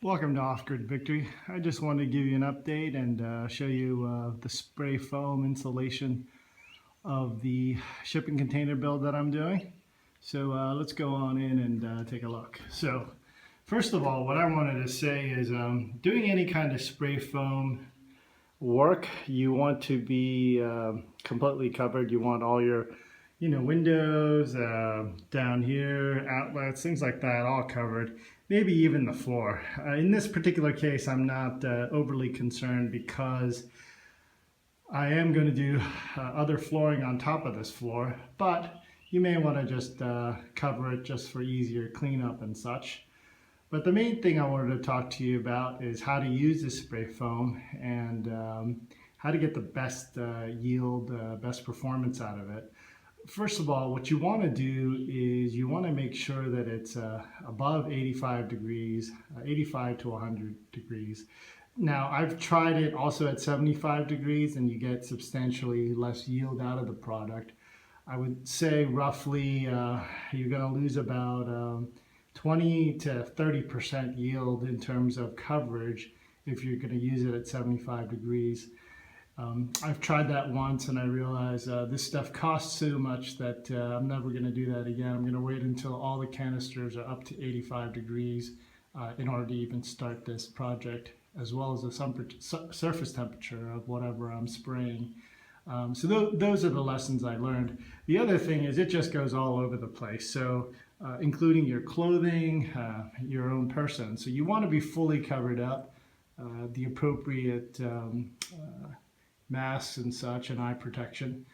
Welcome to Offgrid Victory. I just wanted to give you an update and show you the spray foam insulation of the shipping container build that I'm doing. So let's go on in and take a look. So first of all, what I wanted to say is doing any kind of spray foam work, you want to be completely covered. You want all your windows down here, outlets, things like that, all covered. Maybe even the floor. In this particular case, I'm not overly concerned because I am going to do other flooring on top of this floor, but you may want to just cover it just for easier cleanup and such. But the main thing I wanted to talk to you about is how to use this spray foam and how to get the best yield, best performance out of it. First of all, what you want to do is you want to make sure that it's above 85 degrees, 85 to 100 degrees. Now, I've tried it also at 75 degrees and you get substantially less yield out of the product. I would say roughly you're going to lose about 20 to 30% yield in terms of coverage if you're going to use it at 75 degrees. I've tried that once and I realized this stuff costs so much that I'm never going to do that again. I'm going to wait until all the canisters are up to 85 degrees in order to even start this project, as well as the surface temperature of whatever I'm spraying. So those are the lessons I learned. The other thing is it just goes all over the place. So including your clothing, your own person. So you want to be fully covered up, the appropriate masks and such, and eye protection.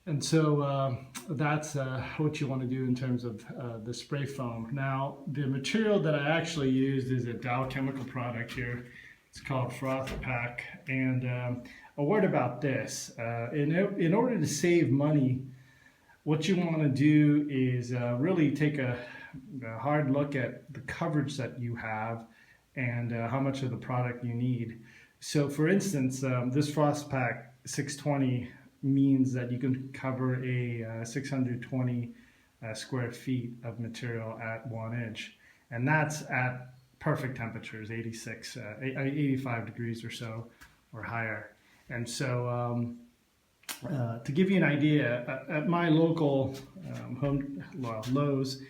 And so that's what you want to do in terms of the spray foam. Now, the material that I actually used is a Dow chemical product here. It's called Froth Pack. And a word about this. In order to save money, what you want to do is really take a hard look at the coverage that you have and how much of the product you need. So for instance, this Frost Pack 620 means that you can cover a 620 square feet of material at 1 inch. And that's at perfect temperatures, 85 degrees or so, or higher. And so to give you an idea, at my local Lowe's,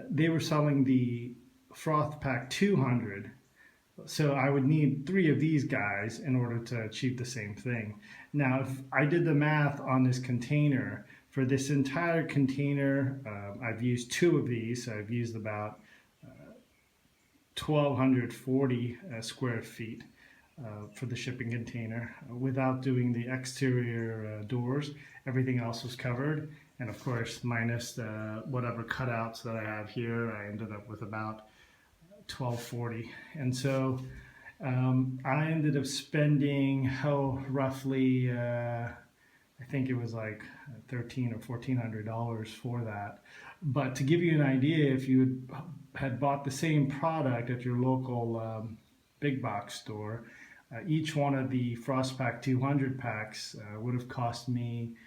they were selling the Froth Pack 200. So I would need 3 of these guys in order to achieve the same thing. Now, if I did the math on this container, for this entire container, I've used 2 of these. So I've used about 1,240 square feet for the shipping container without doing the exterior doors. Everything else was covered. And of course, minus whatever cutouts that I have here, I ended up with about 1,240. And so I ended up spending roughly I think it was like $1,300 or $1,400 for that. But to give you an idea, if you had bought the same product at your local big box store, each one of the Frostpack 200 packs would have cost me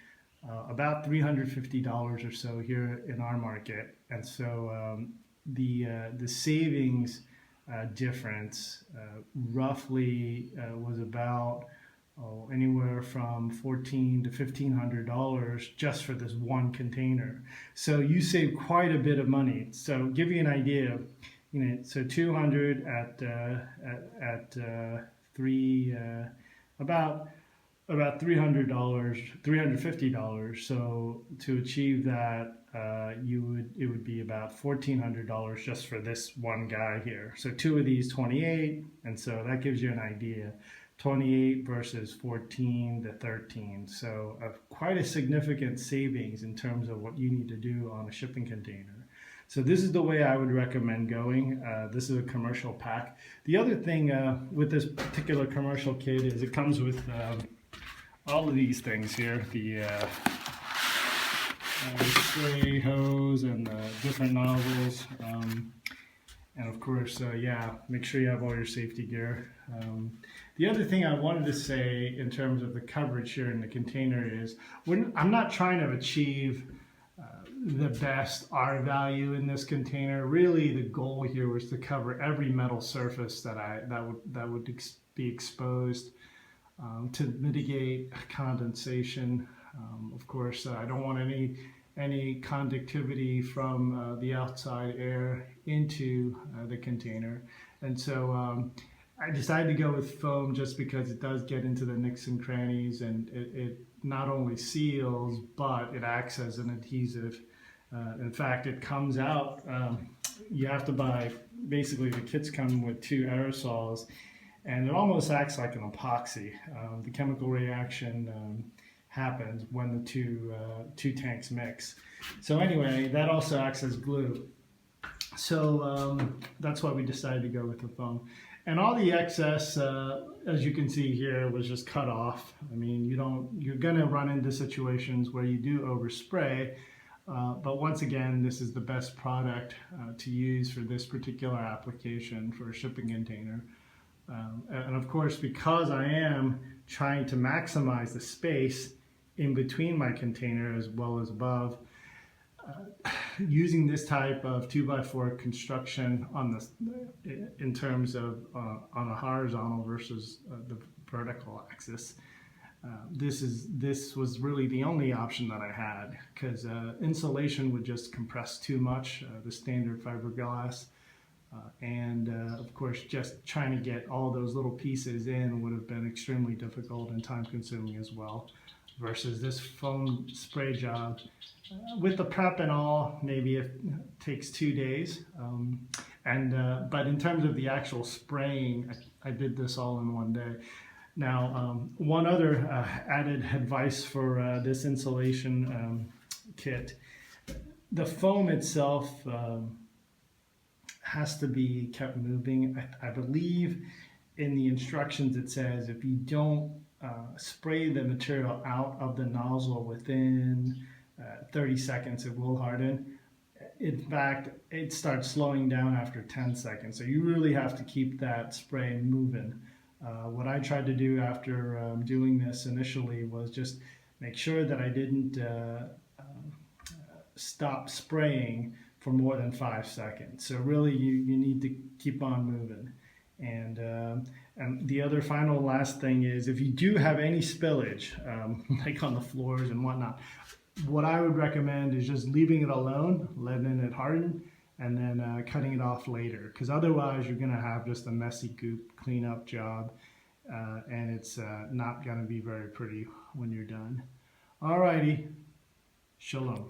about $350 or so here in our market. And so the savings difference roughly was about anywhere from $1,400 to $1,500 just for this one container. So you save quite a bit of money. So give you an idea, so 200 at about $300, $350. So to achieve that, it would be about $1,400 just for this one guy here. So 2 of these 28, and so that gives you an idea. 28 versus 14 to 13. So quite a significant savings in terms of what you need to do on a shipping container. So this is the way I would recommend going. This is a commercial pack. The other thing with this particular commercial kit is it comes with all of these things here, the spray hose and different nozzles, and of course, yeah, make sure you have all your safety gear. The other thing I wanted to say in terms of the coverage here in the container is I'm not trying to achieve the best R value in this container. Really, the goal here was to cover every metal surface that would be exposed to mitigate condensation. Of course, I don't want any conductivity from the outside air into the container, and so I decided to go with foam just because it does get into the nooks and crannies, and it not only seals, but it acts as an adhesive. In fact, it comes out, you have to buy, basically the kits come with 2 aerosols, and it almost acts like an epoxy. The chemical reaction happens when the two tanks mix. So anyway, that also acts as glue. So that's why we decided to go with the foam. And all the excess, as you can see here, was just cut off. I mean, you're gonna run into situations where you do overspray, but once again, this is the best product to use for this particular application for a shipping container. And of course, because I am trying to maximize the space in between my container as well as above, using this type of 2x4 construction in terms of on a horizontal versus the vertical axis, this was really the only option that I had, because insulation would just compress too much, the standard fiberglass, and of course just trying to get all those little pieces in would have been extremely difficult and time consuming as well, versus this foam spray job. With the prep and all, maybe it takes 2 days. But in terms of the actual spraying, I did this all in 1 day. Now, one other added advice for this insulation kit: the foam itself has to be kept moving. I believe in the instructions it says if you don't spray the material out of the nozzle within 30 seconds, it will harden. In fact, it starts slowing down after 10 seconds. So you really have to keep that spray moving. What I tried to do after doing this initially was just make sure that I didn't stop spraying for more than 5 seconds. So really you need to keep on moving. And the other final last thing is, if you do have any spillage, like on the floors and whatnot, what I would recommend is just leaving it alone, letting it harden, and then cutting it off later, because otherwise you're going to have just a messy goop cleanup job, and it's not going to be very pretty when you're done. Alrighty, shalom.